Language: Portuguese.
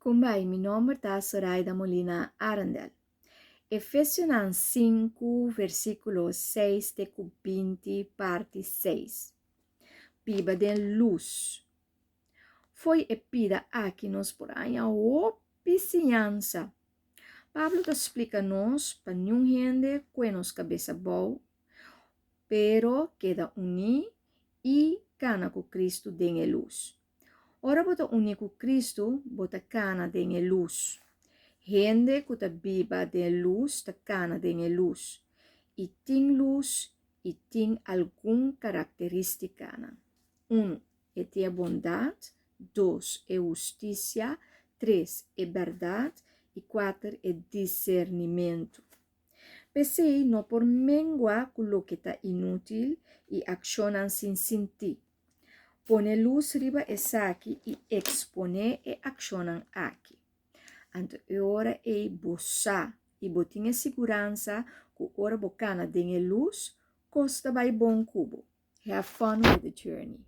Kumbai, meu nome é Zoraida Molina Arandel. Efésios 5, versículo 6 de 20, parte 6. Biba de luz. Foi epida aqui nos por aí a oficiança. Pablo te explica-nos para nenhum gente que nos cabeça boa, pero queda uni e cana com Cristo den luz. Ora bota uni com Cristo, bota cana den luz. Gente que ta biba de luz, ta cana de luz. E tem luz e tem alguma característica. 1. É a bondade. 2. É justiça. 3. É verdade. E 4. É discernimento. Pensei não por menguar com o que está inútil e accionam sem sentir. Pone luz riba essa aqui e expone e accionam aqui. Anto ora é boçar e botinha segurança que ora bocana dengue luz, costa vai bom cubo. Have fun with the journey.